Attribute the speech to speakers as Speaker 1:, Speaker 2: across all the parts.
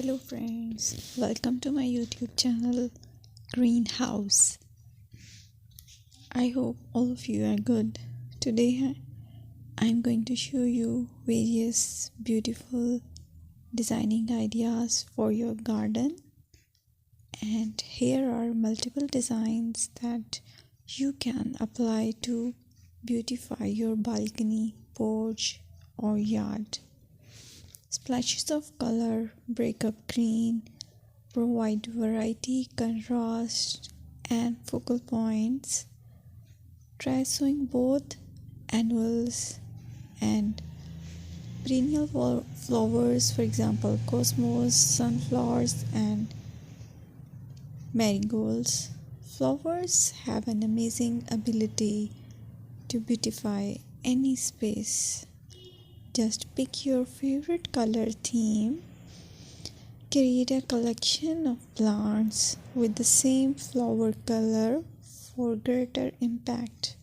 Speaker 1: Hello friends, welcome to my YouTube channel Greenhouse. I hope all of you are good. Today I'm going to show you various beautiful designing ideas for your garden, and here are multiple designs that you can apply to beautify your balcony, porch or yard. Splashes of color break up green, provide variety, contrast, and focal points. Try sowing both annuals and perennial flowers, for example, cosmos, sunflowers, and marigolds. Flowers have an amazing ability to beautify any space. Just pick your favorite color theme. Create a collection of plants with the same flower color for greater impact.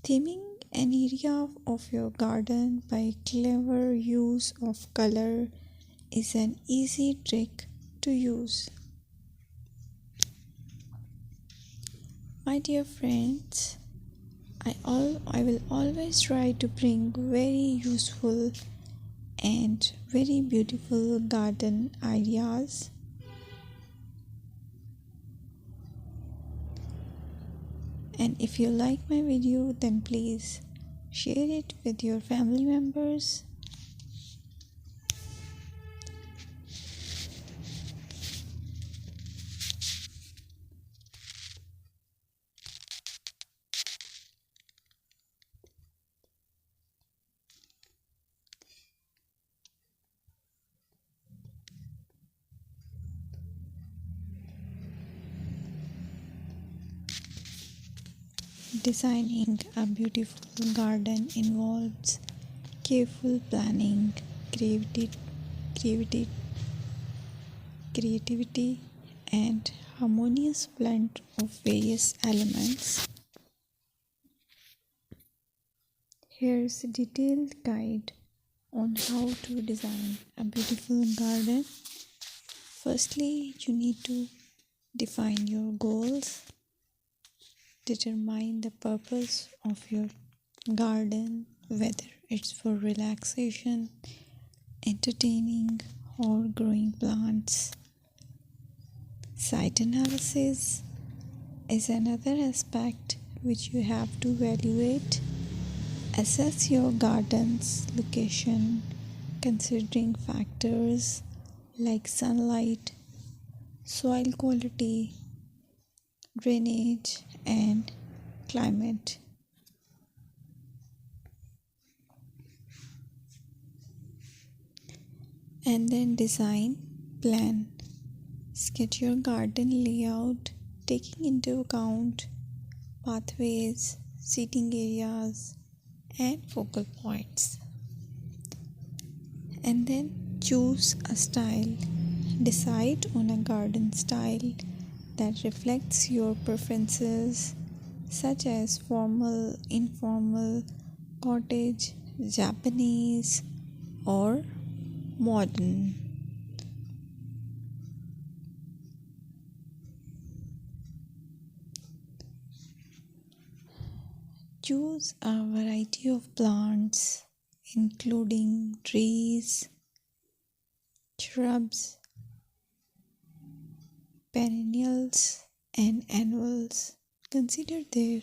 Speaker 1: Theming an area of your garden by clever use of color is an easy trick to use. My dear friends, I will always try to bring very useful and very beautiful garden ideas. And if you like my video, then please share it with your family members. Designing a beautiful garden involves careful planning, creativity, creativity, and harmonious blend of various elements. Here's a detailed guide on how to design a beautiful garden. Firstly, you need to define your goals. Determine the purpose of your garden, whether it's for relaxation, entertaining, or growing plants. Site analysis is another aspect which you have to evaluate. Assess your garden's location, considering factors like sunlight, soil quality, drainage, and climate. And then design, plan. Sketch your garden layout, taking into account pathways, seating areas, and focal points. And then choose a style. Decide on a garden style that reflects your preferences, such as formal, informal, cottage, Japanese, or modern. Choose a variety of plants, including trees, shrubs, perennials, and annuals. Consider their